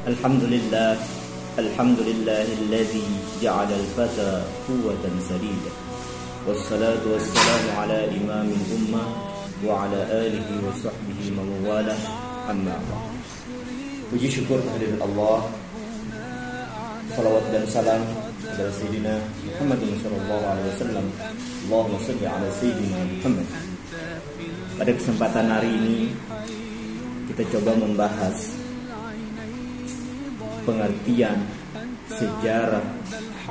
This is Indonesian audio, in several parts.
Alhamdulillah, alhamdulillahilladzi ja'ala al-fata quwwatan sadida. Wassalatu wassalamu ala imamil ummah wa ala alihi wa sahbihi man walah, amma ba'd. Puji syukur kehadirat Allah, salawat dan salam kepada Sayyidina Muhammad sallallahu alaihi wasallam. Allahumma shalli ala Sayyidina Muhammad. Pada kesempatan hari ini kita coba membahas pengertian sejarah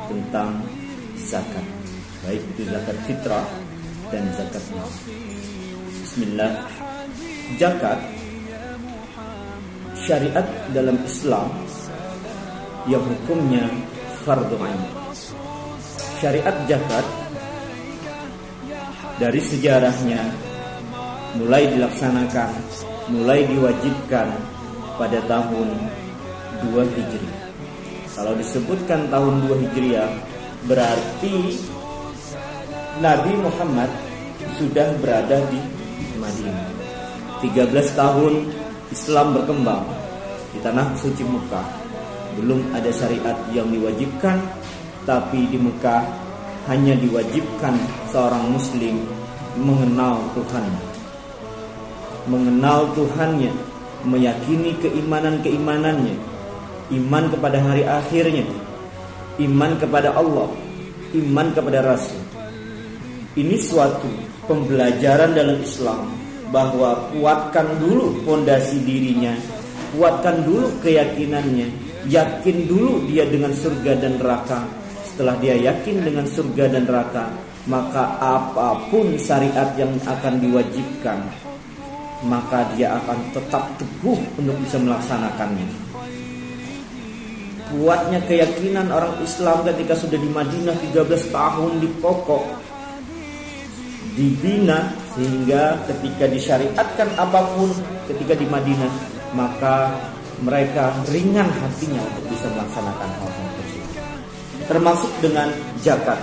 tentang zakat, baik itu zakat fitrah dan zakat mal. Bismillah. Zakat syariat dalam Islam yang hukumnya fardhu ain. Syariat zakat dari sejarahnya mulai dilaksanakan, mulai diwajibkan pada tahun 2 Hijriah. Kalau disebutkan tahun 2 Hijriah, berarti Nabi Muhammad sudah berada di Madinah. 13 tahun Islam berkembang di tanah suci Mekah. Belum ada syariat yang diwajibkan, tapi di Mekah hanya diwajibkan seorang muslim mengenal Tuhannya, meyakini keimanan-keimanannya, iman kepada hari akhirnya, iman kepada Allah, iman kepada Rasul. Ini suatu pembelajaran dalam Islam bahwa kuatkan dulu fondasi dirinya, kuatkan dulu keyakinannya, yakin dulu dia dengan surga dan neraka. Setelah dia yakin dengan surga dan neraka, maka apapun syariat yang akan diwajibkan, maka dia akan tetap teguh untuk bisa melaksanakannya. Kuatnya keyakinan orang Islam ketika sudah di Madinah 13 tahun dipokok, dibina, sehingga ketika disyariatkan apapun ketika di Madinah, maka mereka ringan hatinya untuk bisa melaksanakan hal-hal tersebut. Termasuk dengan zakat.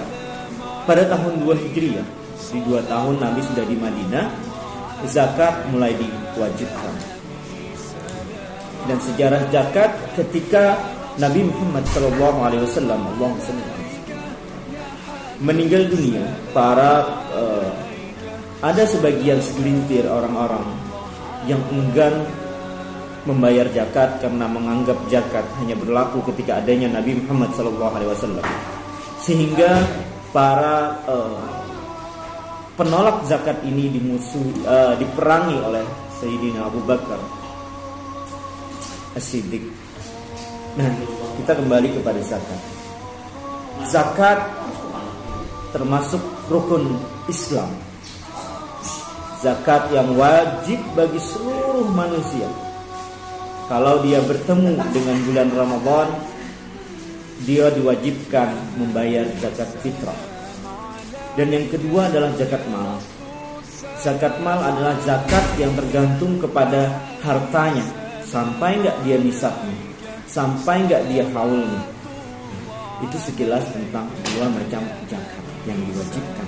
Pada tahun 2 Hijriah, di 2 tahun Nabi sudah di Madinah, zakat mulai diwajibkan. Dan sejarah zakat ketika Nabi Muhammad sallallahu alaihi wasallam meninggal dunia, ada segelintir orang-orang yang enggan membayar zakat karena menganggap zakat hanya berlaku ketika adanya Nabi Muhammad sallallahu alaihi wasallam. Sehingga para penolak zakat ini diperangi oleh Sayyidina Abu Bakar As-Siddiq. Nah, kita kembali kepada zakat. Zakat termasuk rukun Islam. Zakat yang wajib bagi seluruh manusia. Kalau dia bertemu dengan bulan Ramadan, dia diwajibkan membayar zakat fitrah. Dan yang kedua adalah zakat mal. Zakat mal adalah zakat yang tergantung kepada hartanya. Sampai enggak dia nisabnya, sampai enggak dia haulnya. Itu sekilas tentang 2 macam zakat yang diwajibkan.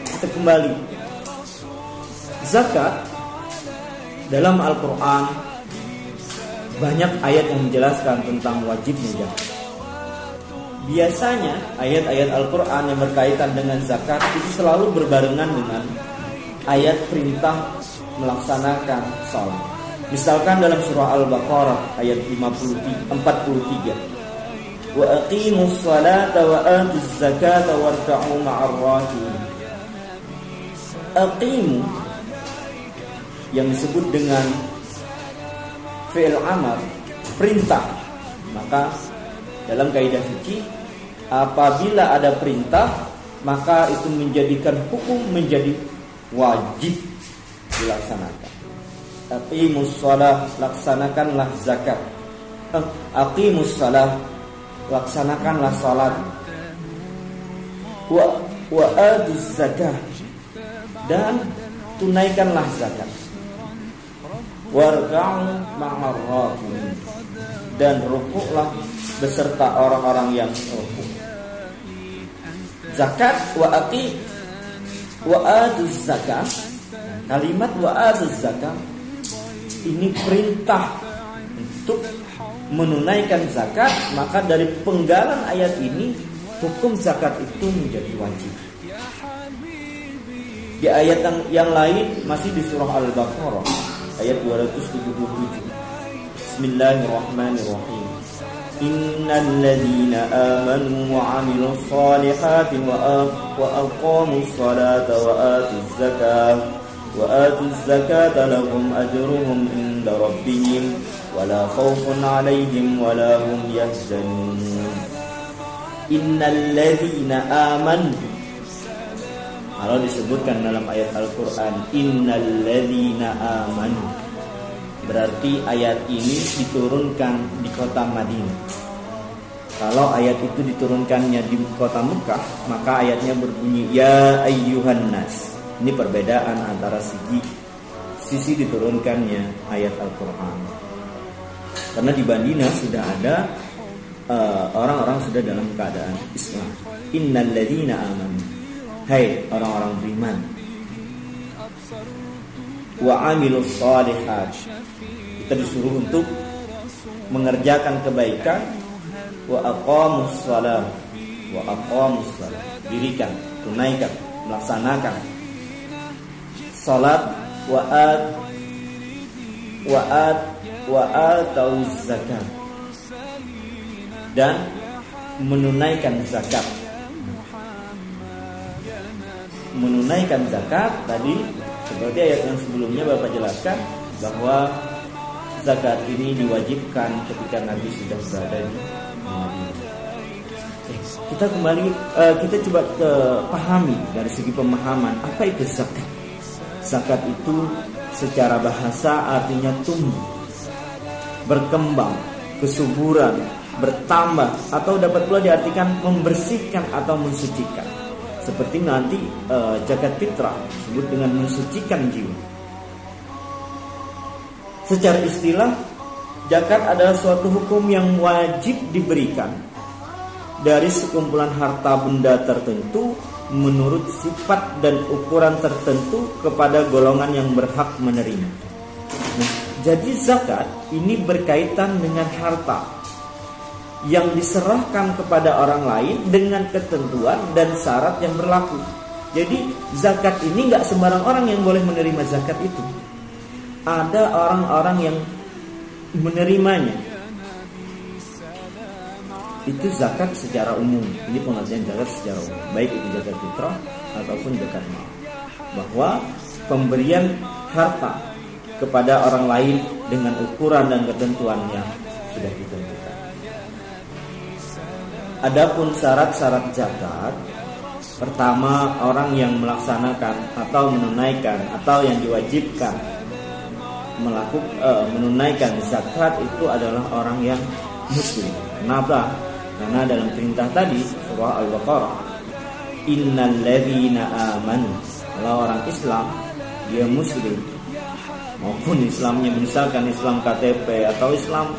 Kita kembali. Zakat dalam Al-Quran banyak ayat yang menjelaskan tentang wajibnya zakat. Biasanya ayat-ayat Al-Quran yang berkaitan dengan zakat itu selalu berbarengan dengan ayat perintah melaksanakan salat. Misalkan dalam surah Al-Baqarah ayat 43, wa aqimus salata wa atuz zakata warka'u ma'ar raki'in. Aqimu yang disebut dengan fi'il amar, perintah. Maka dalam kaidah fikih, apabila ada perintah, maka itu menjadikan hukum menjadi wajib dilaksanakan. Aqimus shalah, laksanakanlah zakat. Aqimus shalah, laksanakanlah salat. Wa atuz zakah, dan tunaikanlah zakat. Warka'u ma'ar raki'in, dan rukuklah beserta orang-orang yang rukuk. Zakat wa atuz zakah, kalimat wa atuz zakah ini perintah untuk menunaikan zakat, maka dari penggalan ayat ini hukum zakat itu menjadi wajib. Di ayat yang lain masih di surah Al-Baqarah ayat 277. Bismillahirrahmanirrahim. Innal ladzina amanu wa 'amilus solihati wa aqamus salata wa atuz zakata lahum ajruhum inda rabbihim wala khaufun 'alaihim wala hum yahzanun. Innal ladzina amanu, kalau disebutkan dalam ayat Al-Quran innal ladzina amanu, berarti ayat ini diturunkan di kota Madinah. Kalau ayat itu diturunkannya di kota Mekah, maka ayatnya berbunyi ya ayyuhan nas. Ini perbedaan antara sisi diturunkannya ayat Al-Quran. Karena di Madinah sudah ada orang-orang sudah dalam keadaan Islam. Innal ladzina amanu, hai orang-orang beriman, wa amilus shalihat, kita disuruh untuk mengerjakan kebaikan, wa aqamus shalah, dirikan, tunaikan, melaksanakan salat, wa atauz zakat, dan menunaikan zakat. Menunaikan zakat tadi seperti ayat yang sebelumnya Bapak jelaskan bahwa zakat ini diwajibkan ketika Nabi sudah berada di Madinah. Kita kembali kita coba pahami dari segi pemahaman apa itu zakat. Zakat itu secara bahasa artinya tumbuh, berkembang, kesuburan, bertambah, atau dapat pula diartikan membersihkan atau mensucikan. Seperti nanti zakat fitrah disebut dengan mensucikan jiwa. Secara istilah, zakat adalah suatu hukum yang wajib diberikan dari sekumpulan harta benda tertentu menurut sifat dan ukuran tertentu kepada golongan yang berhak menerima. Nah, jadi zakat ini berkaitan dengan harta yang diserahkan kepada orang lain dengan ketentuan dan syarat yang berlaku. Jadi zakat ini gak sembarang orang yang boleh menerima zakat itu. Ada orang-orang yang menerimanya. Itu zakat secara umum. Ini pengertian zakat secara umum, baik itu zakat fitrah ataupun zakat mal. Bahwa pemberian harta kepada orang lain dengan ukuran dan ketentuan yang sudah ditentukan. Adapun syarat-syarat zakat, pertama orang yang melaksanakan atau menunaikan atau yang diwajibkan menunaikan zakat itu adalah orang yang muslim. Kenapa? Karena dalam perintah tadi surah Al-Baqarah, innal ladzina amanu, kalau orang Islam dia muslim, maupun Islamnya misalkan Islam KTP atau Islam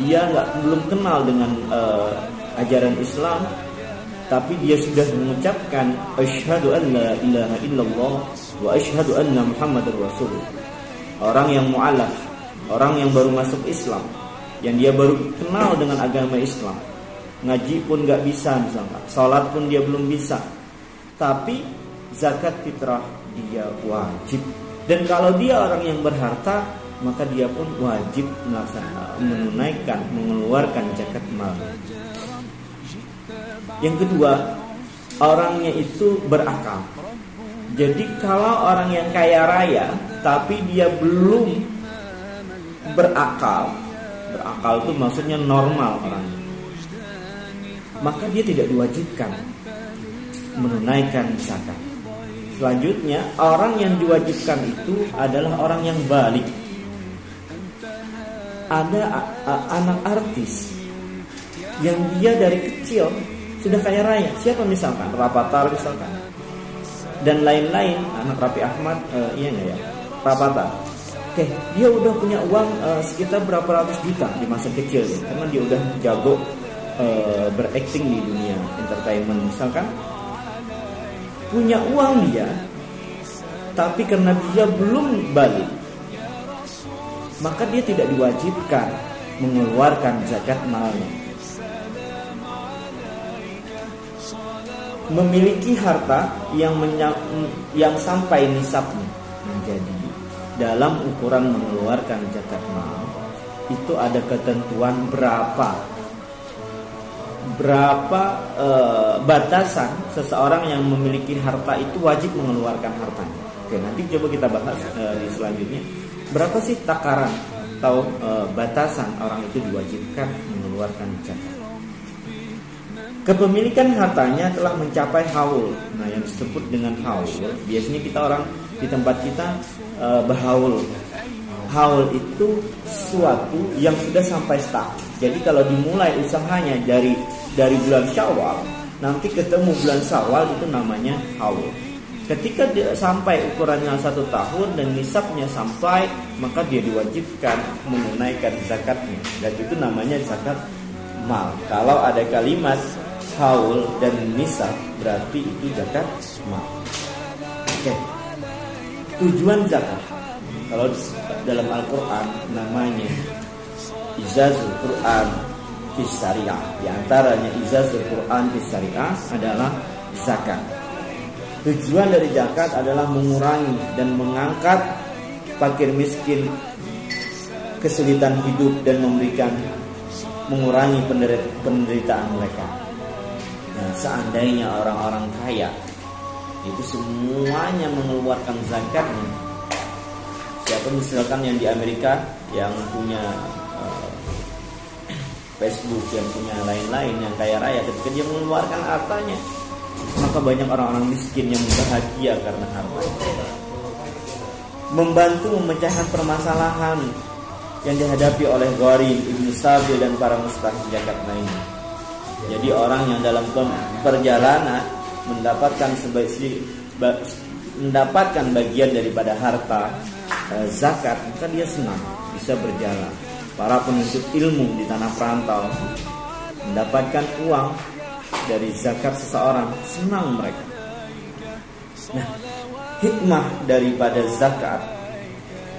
dia belum kenal dengan ajaran Islam, tapi dia sudah mengucapkan asyhadu an la ilaha illallah wa asyhadu anna muhammadar rasulullah. Orang yang mu'alaf, orang yang baru masuk Islam, yang dia baru kenal dengan agama Islam, ngaji pun gak bisa misalkan, sholat pun dia belum bisa, tapi zakat fitrah dia wajib. Dan kalau dia orang yang berharta, maka dia pun wajib menunaikan, mengeluarkan zakat mal. Yang kedua, orangnya itu berakal. Jadi kalau orang yang kaya raya tapi dia belum berakal itu maksudnya normal orangnya, maka dia tidak diwajibkan menunaikan zakat. Selanjutnya, orang yang diwajibkan itu adalah orang yang baligh. Ada anak artis yang dia dari kecil sudah kaya raya. Siapa misalkan? Rapatar misalkan. Dan lain-lain, anak Raffi Ahmad, iya nggak ya? Rapatar. Oke, dia udah punya uang sekitar berapa ratus juta di masa kecil ya, karena dia udah jago berakting di dunia entertainment misalkan. Punya uang dia, tapi karena dia belum balik, maka dia tidak diwajibkan mengeluarkan zakat malnya. Memiliki harta yang sampai nisabnya menjadi dalam ukuran mengeluarkan zakat mal, itu ada ketentuan berapa batasan seseorang yang memiliki harta itu wajib mengeluarkan hartanya. Oke, nanti coba kita bahas di selanjutnya. Berapa sih takaran atau batasan orang itu diwajibkan mengeluarkan zakat? Kepemilikan hartanya telah mencapai haul. Nah, yang disebut dengan haul, biasanya kita orang di tempat kita berhaul. Haul itu sesuatu yang sudah sampai setahun. Jadi kalau dimulai usahanya dari bulan Syawal, nanti ketemu bulan Syawal, itu namanya haul. Ketika dia sampai ukurannya 1 tahun dan nisabnya sampai, maka dia diwajibkan menunaikan zakatnya, dan itu namanya zakat mal. Kalau ada kalimat haul dan nisab, berarti itu zakat mal. Oke. Tujuan zakat, kalau dalam Al-Quran namanya Izazul Quran fis Syariah. Di antaranya Izazul Quran fis Syariah adalah zakat. Tujuan dari zakat adalah mengurangi dan mengangkat fakir miskin, kesulitan hidup, dan mengurangi penderitaan mereka. Nah, seandainya orang-orang kaya itu semuanya mengeluarkan zakatnya, siapa misalkan yang di Amerika yang punya Facebook, yang punya lain-lain, yang kaya raya, ketika dia mengeluarkan hartanya, maka banyak orang-orang miskin yang bahagia karena hartanya. Membantu memecahkan permasalahan yang dihadapi oleh Gharib, Ibnu Sabil, dan para mustahik zakat lainnya. Jadi orang yang dalam perjalanan mendapatkan bagian daripada harta zakat, maka dia senang bisa berjalan. Para penuntut ilmu di tanah perantau mendapatkan uang dari zakat seseorang, senang mereka. Nah, hikmah daripada zakat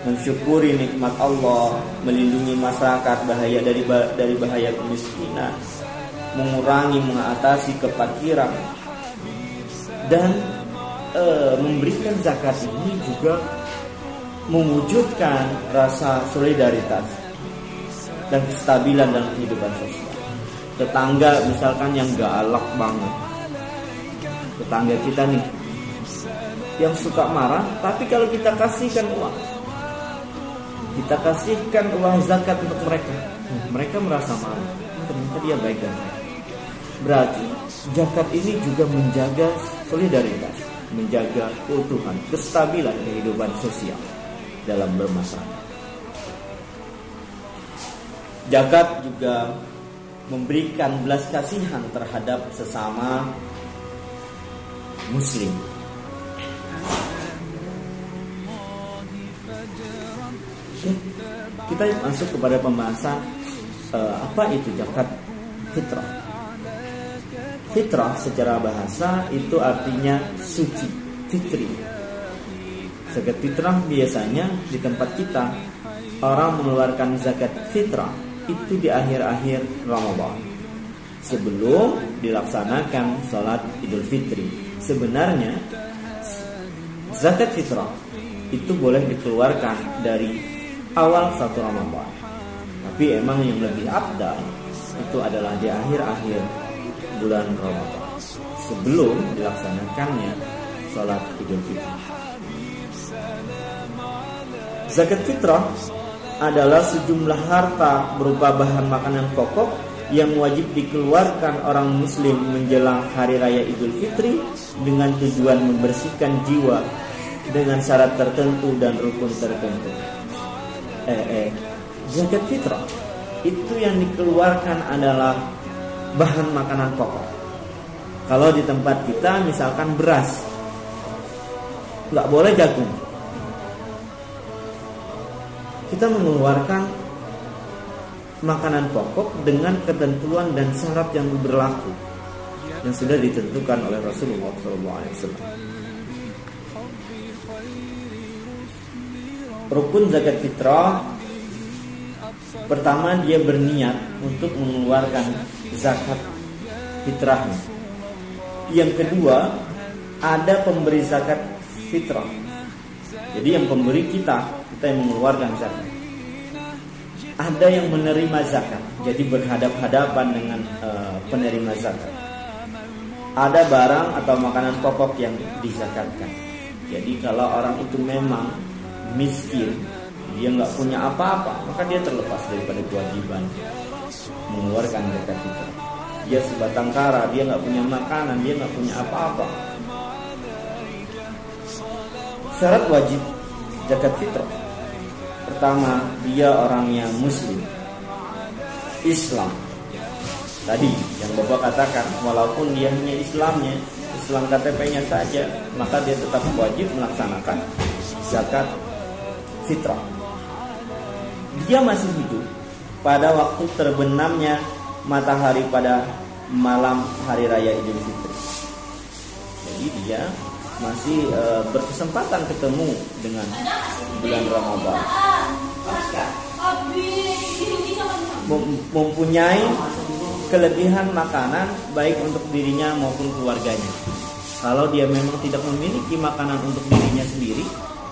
mensyukuri nikmat Allah, melindungi masyarakat dari bahaya kemiskinan, mengatasi kefakiran, dan memberikan zakat ini juga mewujudkan rasa solidaritas dan kestabilan dalam kehidupan sosial. Tetangga misalkan yang galak banget, tetangga kita nih yang suka marah, tapi kalau kita kasihkan uang zakat untuk mereka, mereka merasa marah, ternyata dia baik dan baik. Berarti zakat ini juga menjaga solidaritas, menjaga keutuhan, kestabilan kehidupan sosial dalam bermasyarakat. Zakat juga memberikan belas kasihan terhadap sesama muslim. Kita masuk kepada pembahasan apa itu zakat fitrah. Fitrah secara bahasa itu artinya suci, fitri. Zakat fitrah biasanya di tempat kita orang mengeluarkan zakat fitrah itu di akhir-akhir Ramadan, sebelum dilaksanakan sholat Idul Fitri. Sebenarnya zakat fitrah itu boleh dikeluarkan dari awal 1 Ramadan, tapi emang yang lebih afdal itu adalah di akhir-akhir bulan Ramadan, sebelum dilaksanakannya sholat Idul Fitri. Zakat fitrah adalah sejumlah harta berupa bahan makanan pokok yang wajib dikeluarkan orang muslim menjelang hari raya Idul Fitri dengan tujuan membersihkan jiwa dengan syarat tertentu dan rukun tertentu. Zakat fitrah itu yang dikeluarkan adalah bahan makanan pokok. Kalau di tempat kita misalkan beras, nggak boleh jagung. Kita mengeluarkan makanan pokok dengan ketentuan dan syarat yang berlaku yang sudah ditentukan oleh Rasulullah SAW. Rukun zakat fitrah Pertama, dia berniat untuk mengeluarkan zakat fitrahnya. Yang kedua, ada pemberi zakat fitrah. Jadi yang pemberi kita yang mengeluarkan zakat. Ada yang menerima zakat, jadi berhadap-hadapan dengan penerima zakat. Ada barang atau makanan pokok yang dizakatkan. Jadi kalau orang itu memang miskin, dia nggak punya apa-apa, maka dia terlepas daripada kewajiban mengeluarkan zakat fitrah. Dia sebatang kara, dia nggak punya makanan, dia nggak punya apa-apa. Syarat wajib zakat fitrah: pertama, dia orang yang muslim, Islam. Tadi yang Bapak katakan, walaupun dia hanya Islam KTP-nya saja, maka dia tetap wajib melaksanakan zakat fitrah. Dia masih hidup pada waktu terbenamnya matahari pada malam hari raya Idul Fitri. Jadi dia masih berkesempatan ketemu dengan bulan Ramadan, mempunyai kelebihan makanan baik untuk dirinya maupun keluarganya. Kalau dia memang tidak memiliki makanan untuk dirinya sendiri,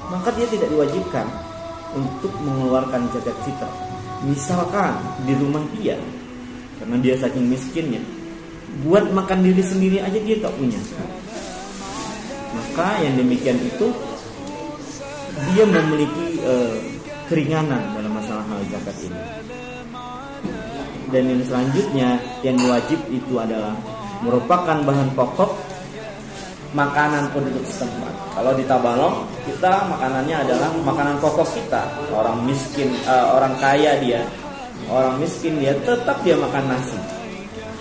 maka dia tidak diwajibkan untuk mengeluarkan zakat fitrah. Misalkan di rumah dia, karena dia saking miskinnya, buat makan diri sendiri aja dia tak punya, maka yang demikian itu dia memiliki keringanan dalam masalah hal zakat ini. Dan yang selanjutnya yang wajib itu adalah merupakan bahan pokok makanan penduduk setempat. Kalau di Tabalong, kita makanannya adalah makanan pokok kita. Orang miskin, orang kaya dia, orang miskin dia tetap dia makan nasi,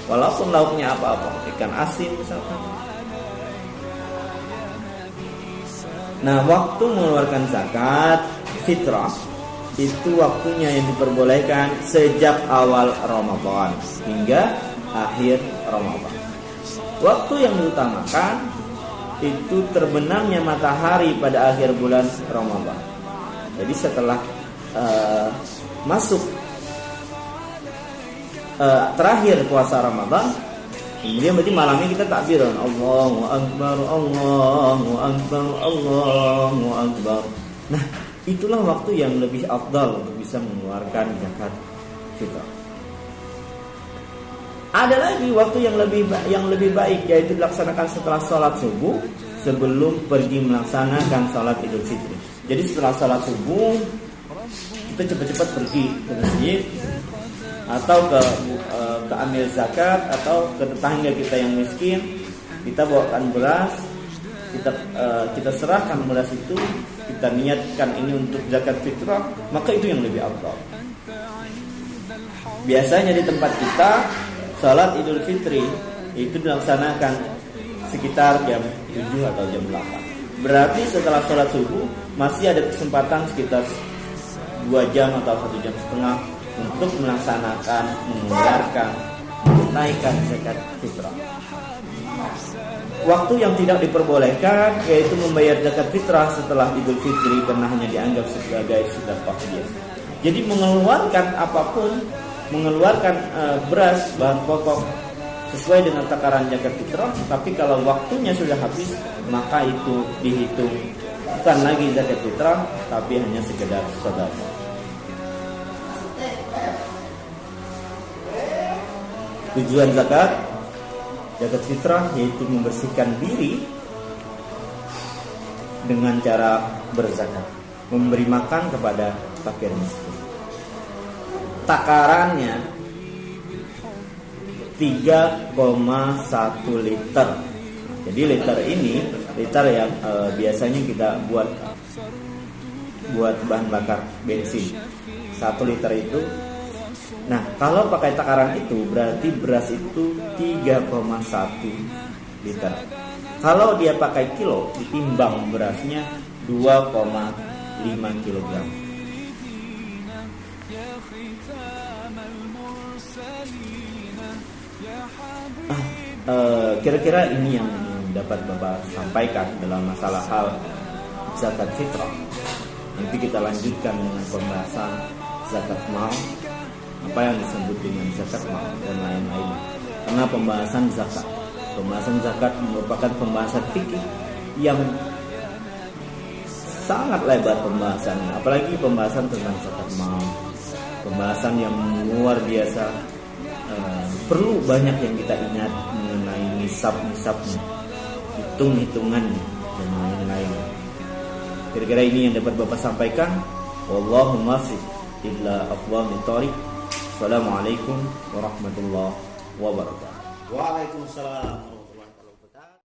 walaupun lauknya apa-apa, ikan asin misalkan. Nah, waktu mengeluarkan zakat fitrah itu waktunya yang diperbolehkan sejak awal Ramadan hingga akhir Ramadan. Waktu yang diutamakan itu terbenamnya matahari pada akhir bulan Ramadan. Jadi setelah masuk terakhir puasa Ramadan, kemudian berarti malamnya kita takbiran Allahu Akbar, Allahu Akbar, Allahu Akbar. Nah, itulah waktu yang lebih afdal untuk bisa mengeluarkan zakat fitrah. Ada lagi waktu yang lebih baik, yaitu dilaksanakan setelah sholat subuh sebelum pergi melaksanakan sholat Idul Fitri. Jadi setelah sholat subuh kita cepat-cepat pergi ke masjid atau ke amil zakat atau ke tetangga kita yang miskin, kita bawakan beras, kita serahkan beras itu, kita niatkan ini untuk zakat fitrah, maka itu yang lebih afdal. Biasanya di tempat kita salat Idul Fitri itu dilaksanakan sekitar jam 7 atau jam 8. Berarti setelah salat subuh masih ada kesempatan sekitar 2 jam atau 1 jam setengah untuk melaksanakan, mengeluarkan, menunaikan zakat fitrah. Waktu yang tidak diperbolehkan yaitu membayar zakat fitrah setelah Idul Fitri karena hanya dianggap sebagai sedekah biasa. Jadi mengeluarkan apapun, mengeluarkan beras, bahan pokok sesuai dengan takaran zakat fitrah, tapi kalau waktunya sudah habis, maka itu dihitung bukan lagi zakat fitrah, tapi hanya sekedar sedekah. Tujuan zakat fitrah yaitu membersihkan diri dengan cara berzakat, memberi makan kepada fakir miskin. Takarannya 3,1 liter. Jadi liter ini liter yang biasanya kita buat bahan bakar bensin. 1 liter itu. Nah, kalau pakai takaran itu berarti beras itu 3,1 liter. Kalau dia pakai kilo, ditimbang berasnya 2,5 kilogram. Kira-kira ini yang dapat Bapak sampaikan dalam masalah hal zakat fitrah. Nanti kita lanjutkan dengan pembahasan zakat mal apa yang disebut dengan zakat mal dan lain-lain. Karena pembahasan zakat merupakan pembahasan fikih yang sangat lebar pembahasannya, apalagi pembahasan tentang zakat mal, pembahasan yang luar biasa. Perlu banyak yang kita ingat mengenai nisab-nisabnya, hitung-hitungannya dan lain-lain. Kira-kira ini yang dapat Bapak sampaikan. Wallahu muwaffiq illa aqwamit thoriq. Assalamualaikum warahmatullahi wabarakatuh. Waalaikumsalam.